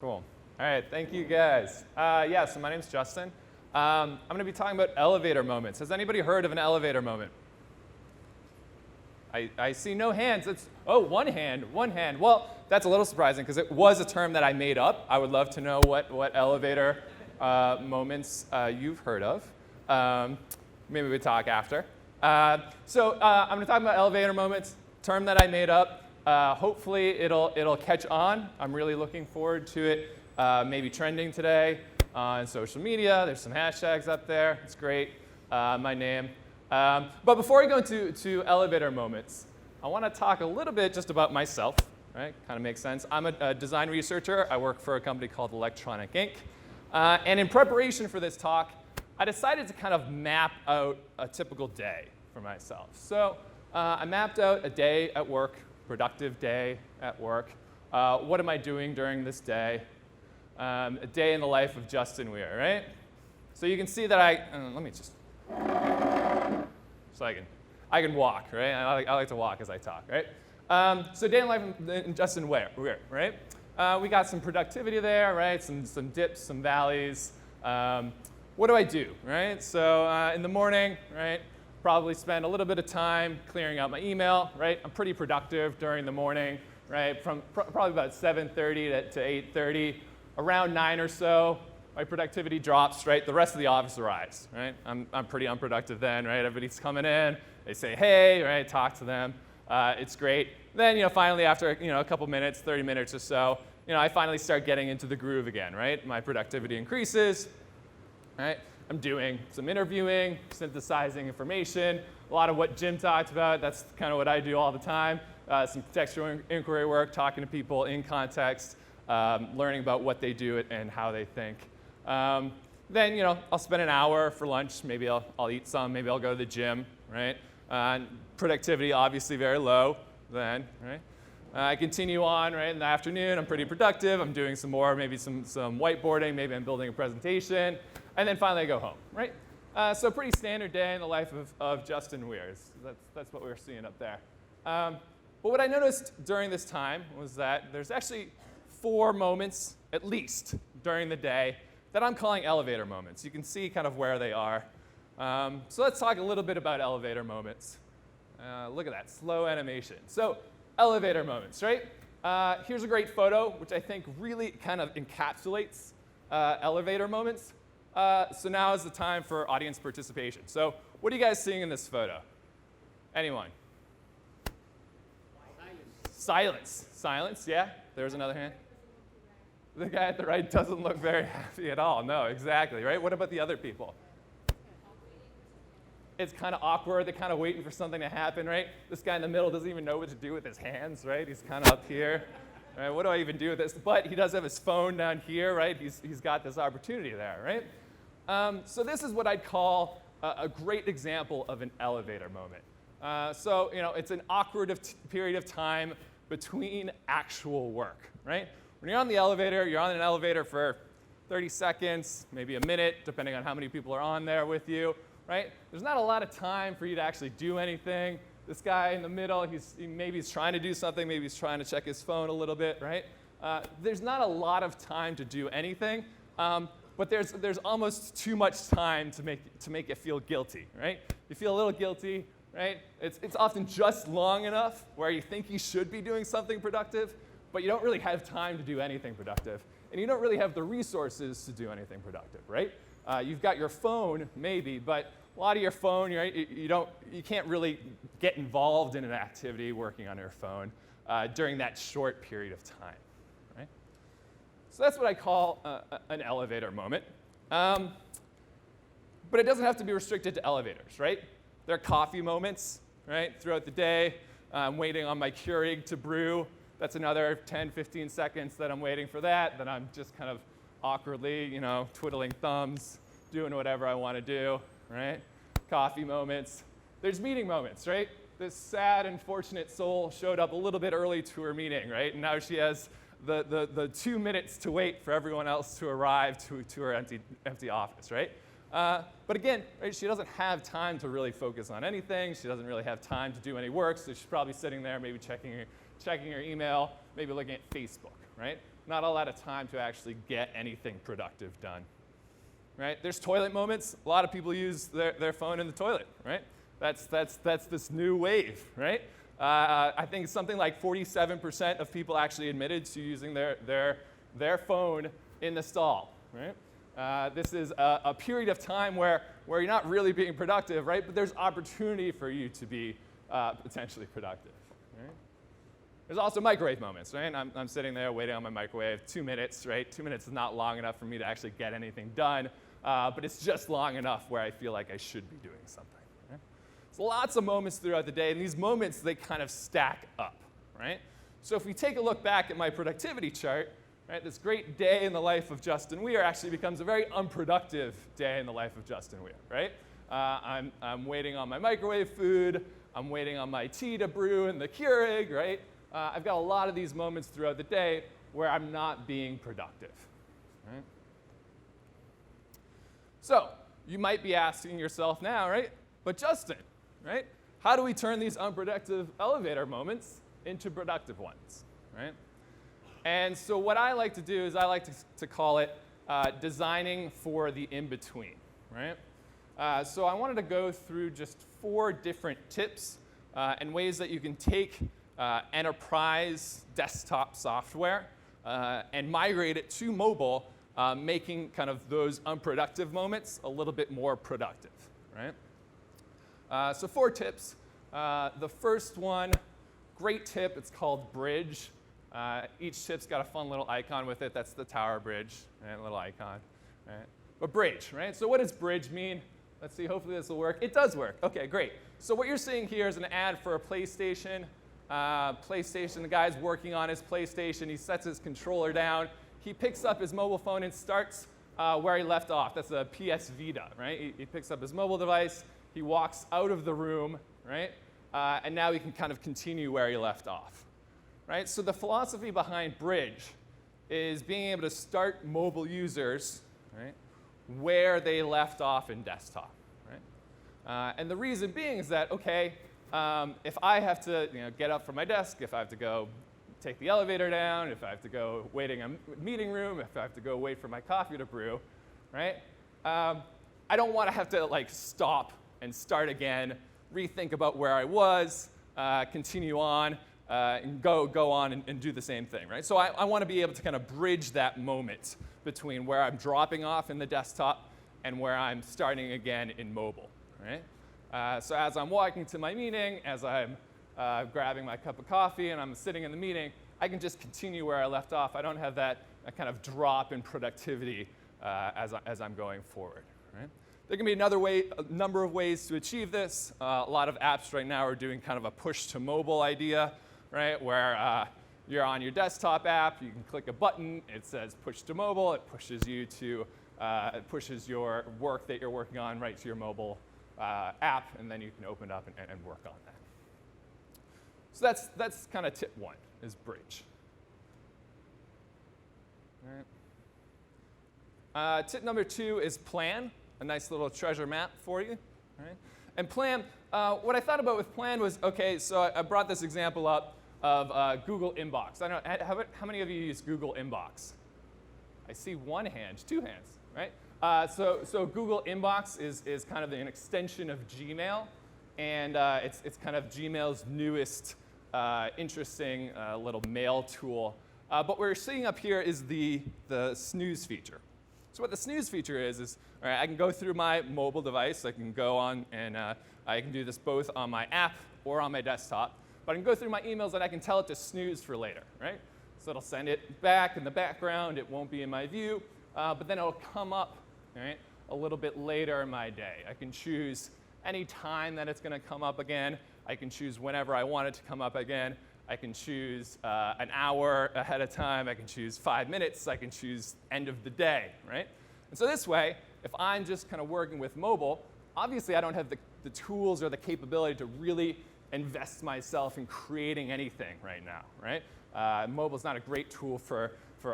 Cool. All right, thank you guys. Yeah, so my name's Justin. I'm going to be talking about elevator moments. Has anybody heard of an elevator moment? I see no hands. One hand. Well, that's a little surprising because it was a term that I made up. I would love to know what elevator moments you've heard of. Maybe we talk after. I'm going to talk about elevator moments, term that I made up. Hopefully it'll catch on. I'm really looking forward to it maybe trending today on social media. There's some hashtags up there. It's great. My name. But before I go into elevator moments, I want to talk a little bit just about myself. Right? Kind of makes sense. I'm a design researcher. I work for a company called Electronic Inc. And in preparation for this talk, I decided to kind of map out a typical day for myself. So I mapped out a day at work, productive day at work. What am I doing during this day? A day in the life of Justin Weir, right? So you can see that let me just, so I can walk, right? I like to walk as I talk, right? So day in the life of Justin Weir, right? We got some productivity there, right? Some dips, some valleys. What do I do, right? So in the morning, right? Probably spend a little bit of time clearing out my email, right? I'm pretty productive during the morning, right? From probably about 7:30 to 8:30. Around 9 or so, my productivity drops, right? The rest of the office arrives, right? I'm pretty unproductive then, right? Everybody's coming in, they say, hey, right? Talk to them. It's great. Then, finally after, a couple minutes, 30 minutes or so, I finally start getting into the groove again, right? My productivity increases, right? I'm doing some interviewing, synthesizing information, a lot of what Jim talked about. That's kind of what I do all the time. Some contextual inquiry work, talking to people in context, learning about what they do and how they think. Then, I'll spend an hour for lunch. Maybe I'll eat some. Maybe I'll go to the gym, right? Productivity, obviously, very low then, right? I continue on, right? In the afternoon, I'm pretty productive. I'm doing some more, maybe some whiteboarding. Maybe I'm building a presentation. And then finally, I go home, right? So pretty standard day in the life of Justin Weir. That's what we were seeing up there. But what I noticed during this time was that there's actually 4 moments, at least, during the day that I'm calling elevator moments. You can see kind of where they are. So let's talk a little bit about elevator moments. Look at that, slow animation. So elevator moments, right? Here's a great photo, which I think really kind of encapsulates elevator moments. So now is the time for audience participation. So what are you guys seeing in this photo? Anyone? Silence, yeah. There's another hand. The guy at the right doesn't look very happy at all. No, exactly, right? What about the other people? It's kind of awkward. They're kind of waiting for something to happen, right? This guy in the middle doesn't even know what to do with his hands, right? He's kind of up here. Right? What do I even do with this? But he does have his phone down here, right? He's got this opportunity there, right? So this is what I'd call a great example of an elevator moment. So it's an awkward period of time between actual work, right? When you're on the elevator, you're on an elevator for 30 seconds, maybe a minute, depending on how many people are on there with you, right? There's not a lot of time for you to actually do anything. This guy in the middle, maybe he's trying to do something, maybe he's trying to check his phone a little bit, right? There's not a lot of time to do anything, but there's almost too much time to make you feel guilty, right? You feel a little guilty, right? It's often just long enough where you think you should be doing something productive, but you don't really have time to do anything productive, and you don't really have the resources to do anything productive, right? You've got your phone, maybe, but a lot of your phone, right, you can't really get involved in an activity working on your phone during that short period of time, right? So that's what I call an elevator moment. But it doesn't have to be restricted to elevators, right? There are coffee moments, right, throughout the day. I'm waiting on my Keurig to brew. That's another 10, 15 seconds that I'm waiting for that. Then I'm just kind of awkwardly, twiddling thumbs, doing whatever I want to do, right? Coffee moments. There's meeting moments, right? This sad, unfortunate soul showed up a little bit early to her meeting, right? And now she has the 2 minutes to wait for everyone else to arrive to her empty office, right? But again, right, she doesn't have time to really focus on anything. She doesn't really have time to do any work, so she's probably sitting there maybe checking her email, maybe looking at Facebook, right? not a lot of time to actually get anything productive done. Right? There's toilet moments. A lot of people use their phone in the toilet, right? That's this new wave, right? I think something like 47% of people actually admitted to using their phone in the stall, right? This is a period of time where you're not really being productive, right? But there's opportunity for you to be potentially productive, right? There's also microwave moments, right? I'm sitting there waiting on my microwave, 2 minutes, right? 2 minutes is not long enough for me to actually get anything done, but it's just long enough where I feel like I should be doing something. Right? So lots of moments throughout the day, and these moments, they kind of stack up, right? So if we take a look back at my productivity chart, right, this great day in the life of Justin Weir actually becomes a very unproductive day in the life of Justin Weir, right? I'm waiting on my microwave food, I'm waiting on my tea to brew in the Keurig, right? I've got a lot of these moments throughout the day where I'm not being productive. Right? So you might be asking yourself now, right? But Justin, right? How do we turn these unproductive elevator moments into productive ones, right? And so what I like to do is I like to call it designing for the in-between, right? So I wanted to go through just 4 different tips and ways that you can take enterprise desktop software and migrate it to mobile, making kind of those unproductive moments a little bit more productive, right? So 4 tips. The first one, great tip, it's called Bridge. Each tip's got a fun little icon with it. That's the Tower Bridge, right? A little icon, right? But Bridge, right? So what does Bridge mean? Let's see, hopefully this will work. It does work. Okay, great. So what you're seeing here is an ad for a PlayStation. The guy's working on his PlayStation. He sets his controller down. He picks up his mobile phone and starts where he left off. That's a PS Vita, right? He picks up his mobile device. He walks out of the room, right? And now he can kind of continue where he left off, right? So the philosophy behind Bridge is being able to start mobile users, right, where they left off in desktop, right? And the reason being is that, okay, if I have to get up from my desk, if I have to go take the elevator down, if I have to go waiting in a meeting room, if I have to go wait for my coffee to brew, right? I don't want to have to stop and start again, rethink about where I was, continue on, and go on and do the same thing, right? So I want to be able to kind of bridge that moment between where I'm dropping off in the desktop and where I'm starting again in mobile, right? So as I'm walking to my meeting, as I'm grabbing my cup of coffee and I'm sitting in the meeting, I can just continue where I left off. I don't have that kind of drop in productivity as I'm going forward, right? There can be a number of ways to achieve this. A lot of apps right now are doing kind of a push to mobile idea, right? Where you're on your desktop app, you can click a button, it says push to mobile, it pushes you to, it pushes your work that you're working on right to your mobile app, and then you can open it up and work on that. So that's kind of tip 1, is Bridge. All right. Tip number 2 is Plan. A nice little treasure map for you, right? And Plan, what I thought about with Plan was, okay, so I brought this example up of Google Inbox. I don't know, how many of you use Google Inbox? I see 1 hand, 2 hands, right? So Google Inbox is kind of an extension of Gmail, and it's kind of Gmail's newest interesting little mail tool. But what we're seeing up here is the snooze feature. So what the snooze feature is all right, I can go through my mobile device. I can go on and I can do this both on my app or on my desktop. But I can go through my emails and I can tell it to snooze for later, right? So it'll send it back in the background. It won't be in my view, but then it'll come up, right, a little bit later in my day. I can choose any time that it's going to come up again. I can choose whenever I want it to come up again. I can choose an hour ahead of time. I can choose 5 minutes. I can choose end of the day, right? And so this way, if I'm just kind of working with mobile, obviously I don't have the tools or the capability to really invest myself in creating anything right now, right? Mobile's not a great tool for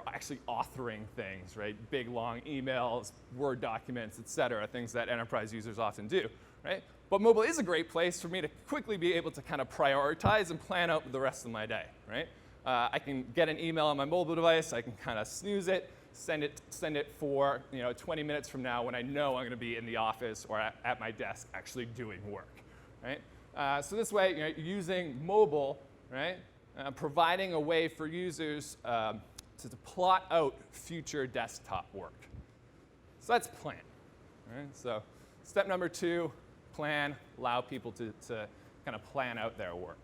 actually authoring things, right? Big, long emails, Word documents, et cetera, things that enterprise users often do, right? But mobile is a great place for me to quickly be able to kind of prioritize and plan out the rest of my day, right? I can get an email on my mobile device. I can kind of snooze it, send it for 20 minutes from now when I know I'm going to be in the office or at my desk actually doing work, right? So this way, using mobile, right, providing a way for users to plot out future desktop work. So that's plan. Right? So step number 2, plan, allow people to kind of plan out their work.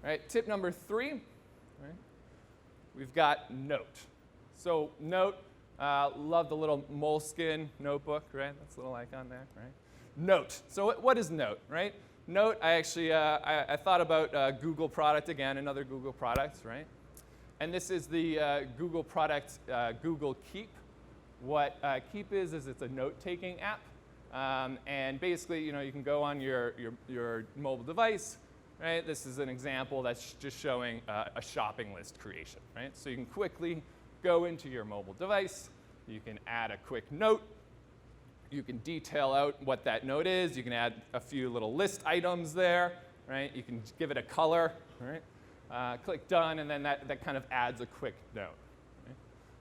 Right, tip number 3, right, we've got Note. So Note, love the little Moleskine notebook, right? That's a little icon there, right? Note. So what is Note, right? Note, I actually I thought about Google product again, another Google product, right? And this is the Google product, Google Keep. What Keep is it's a note-taking app, and basically, you can go on your mobile device. Right? This is an example that's just showing a shopping list creation. Right? So you can quickly go into your mobile device. You can add a quick note. You can detail out what that note is. You can add a few little list items there. Right? You can give it a color. Right? Click done, and then that kind of adds a quick note.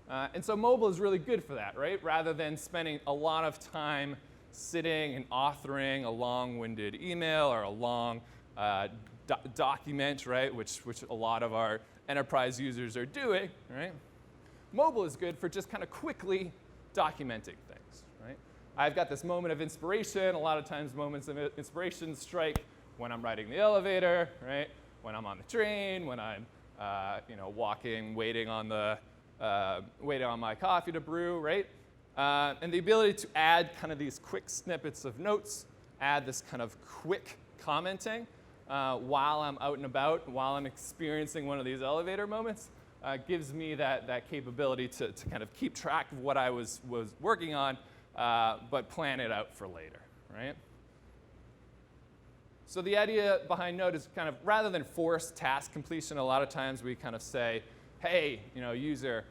Right? And so mobile is really good for that, right? Rather than spending a lot of time sitting and authoring a long-winded email or a long document, right, which a lot of our enterprise users are doing, right? Mobile is good for just kind of quickly documenting things, right? I've got this moment of inspiration. A lot of times moments of inspiration strike when I'm riding the elevator, right? When I'm on the train, when I'm walking, waiting on my coffee to brew, right? And the ability to add kind of these quick snippets of notes, add this kind of quick commenting while I'm out and about, while I'm experiencing one of these elevator moments, gives me that capability to kind of keep track of what I was working on, but plan it out for later, right? So the idea behind Note is kind of, rather than force task completion, a lot of times we kind of say, hey, user,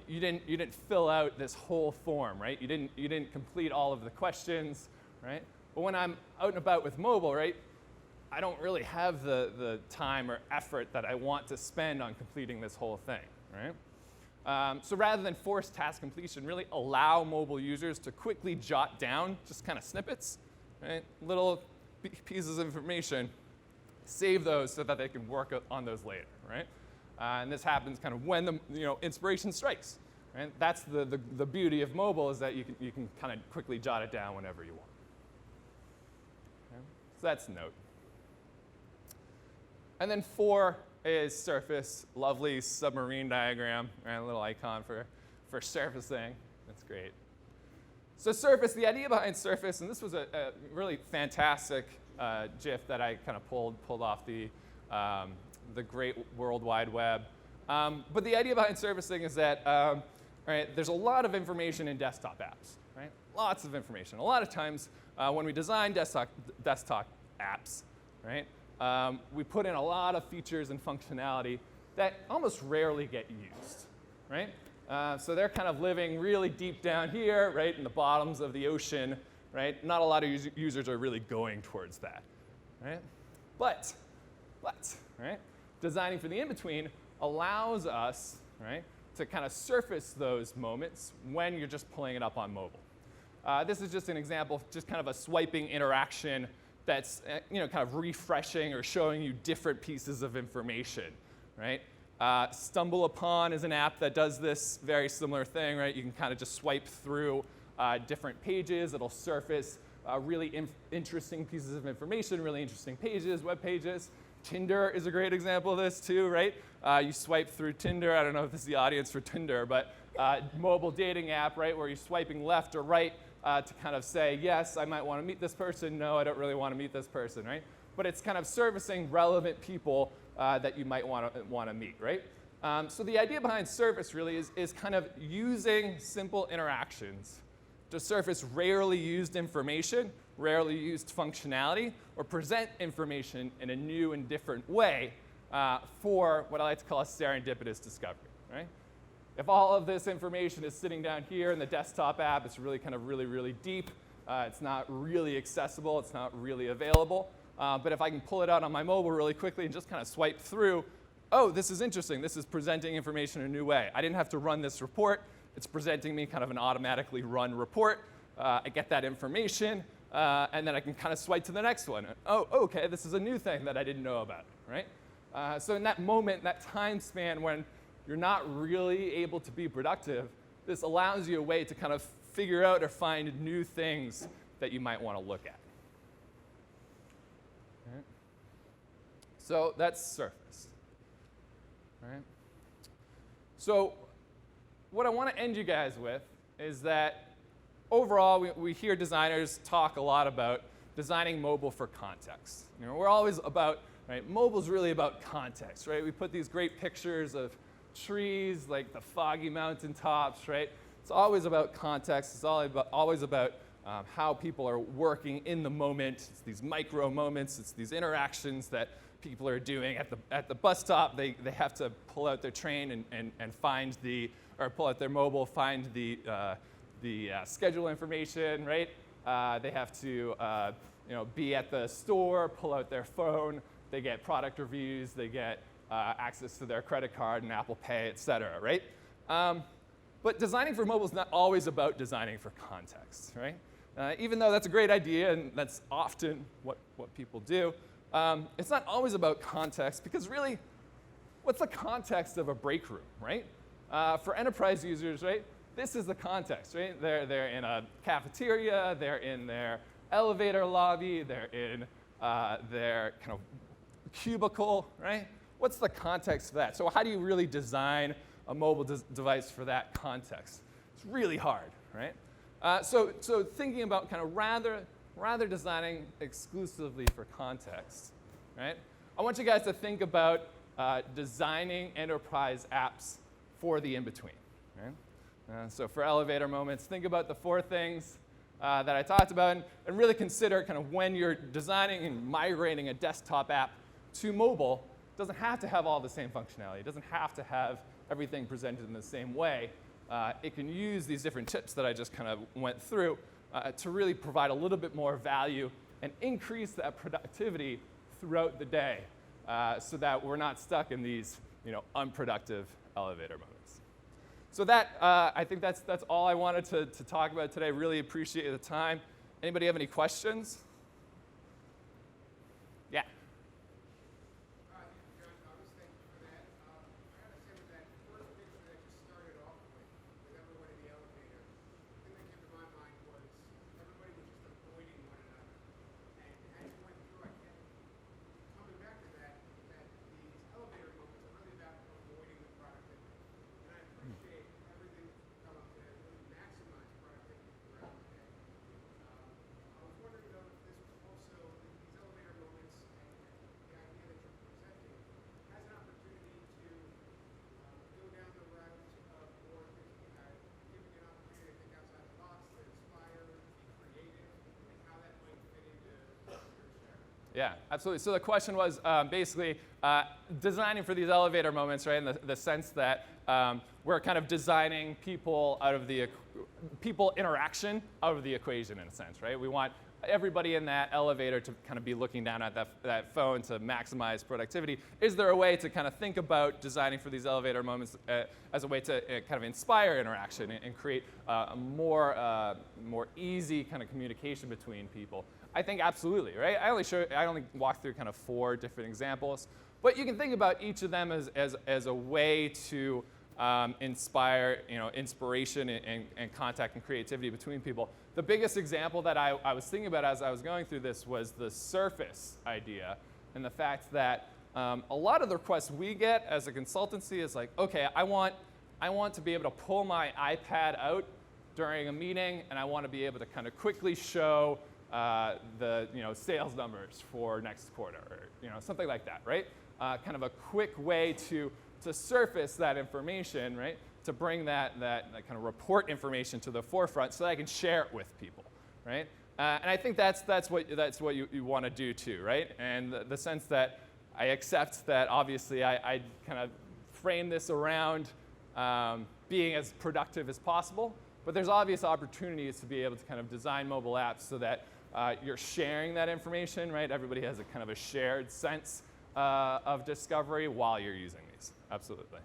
you didn't fill out this whole form, right? You didn't complete all of the questions, right? But when I'm out and about with mobile, right, I don't really have the time or effort that I want to spend on completing this whole thing, right? So rather than force task completion, really allow mobile users to quickly jot down just kind of snippets, right? Little pieces of information, save those so that they can work on those later, right? And this happens kind of when the inspiration strikes, right? That's the beauty of mobile, is that you can kind of quickly jot it down whenever you want. Okay? So that's Note. And then 4 is Surface, lovely submarine diagram, right? A little icon for surfacing. That's great. So Surface, the idea behind Surface, and this was a really fantastic GIF that I kind of pulled off the great World Wide Web. But the idea behind surfacing is that right, there's a lot of information in desktop apps, right? Lots of information. A lot of times when we design desktop apps, right, we put in a lot of features and functionality that almost rarely get used, right? So they're kind of living really deep down here, right, in the bottoms of the ocean, right? Not a lot of users are really going towards that, right? But, right, designing for the in-between allows us, right, to kind of surface those moments when you're just pulling it up on mobile. This is just an example of just kind of a swiping interaction that's kind of refreshing or showing you different pieces of information, right? Stumble Upon is an app that does this very similar thing, right? You can kind of just swipe through different pages. It'll surface really interesting pieces of information, really interesting pages, web pages. Tinder is a great example of this too, right? You swipe through Tinder. I don't know if this is the audience for Tinder, but mobile dating app, right, where you're swiping left or right to kind of say, yes, I might want to meet this person. No, I don't really want to meet this person, right? But it's kind of servicing relevant people that you might want to meet, right? So the idea behind Surface really is kind of using simple interactions to surface rarely used information, rarely used functionality, or present information in a new and different way for what I like to call a serendipitous discovery, right? If all of this information is sitting down here in the desktop app, it's really kind of really deep. It's not really accessible. It's not really available. but if I can pull it out on my mobile really quickly and just kind of swipe through, oh, this is interesting. This is presenting information in a new way. I didn't have to run this report. It's presenting me kind of an automatically run report. I get that information, and then I can kind of swipe to the next one. Oh, okay, this is a new thing that I didn't know about, right? So in that moment, that time span when you're not really able to be productive, this allows you a way to kind of figure out or find new things that you might want to look at. Right? So that's Surface. Right? So what I want to end you guys with is that overall, we hear designers talk a lot about designing mobile for context. You know, we're always about, right, mobile's really about context, right? We put these great pictures of trees, like the foggy mountaintops, right? It's always about context. It's always about how people are working in the moment. It's these micro moments. It's these interactions that people are doing at the bus stop. They have to pull out their train and find the, or pull out their mobile, find the schedule information, right? They have to be at the store, pull out their phone. They get product reviews. They get access to their credit card and Apple Pay, et cetera, right? But designing for mobile is not always about designing for context, right? Even though that's a great idea and that's often what people do, it's not always about context because really, what's the context of a break room, right? For enterprise users, right? This is the context, right? They're in a cafeteria, they're in their elevator lobby, they're in their kind of cubicle, right? What's the context for that? So how do you really design a mobile device for that context? It's really hard, right? So thinking about kind of rather designing exclusively for context, right? I want you guys to think about designing enterprise apps for the in-between, right? So for elevator moments, think about the 4 things that I talked about and really consider kind of when you're designing and migrating a desktop app to mobile, it doesn't have to have all the same functionality. It doesn't have to have everything presented in the same way. It can use these different tips that I just kind of went through to really provide a little bit more value and increase that productivity throughout the day so that we're not stuck in these unproductive elevator moments. So that, I think that's all I wanted to talk about today. Really appreciate the time. Anybody have any questions? Yeah. Yeah, absolutely. So the question was basically designing for these elevator moments, right? In the sense that we're kind of designing people interaction out of the equation in a sense, right? We want everybody in that elevator to kind of be looking down at that phone to maximize productivity. Is there a way to kind of think about designing for these elevator moments as a way to kind of inspire interaction and create a more easy kind of communication between people? I think absolutely, right? I only walked through kind of 4 different examples, but you can think about each of them as a way to inspire, inspiration and contact and creativity between people. The biggest example that I was thinking about as I was going through this was the Surface idea, and the fact that a lot of the requests we get as a consultancy is like, okay, I want to be able to pull my iPad out during a meeting, and I want to be able to kind of quickly show the sales numbers for next quarter, or something like that, right? Kind of a quick way to surface that information, right? To bring that kind of report information to the forefront so that I can share it with people, right? And I think that's what you want to do too, right? And the sense that I accept that obviously I kind of frame this around being as productive as possible, but there's obvious opportunities to be able to kind of design mobile apps so that You're sharing that information, right? Everybody has a kind of a shared sense of discovery while you're using these. Absolutely.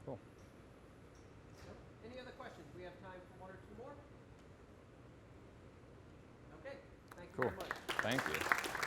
Cool. Any other questions? We have time for one or two more. Okay. Thank you Cool. very much. Thank you.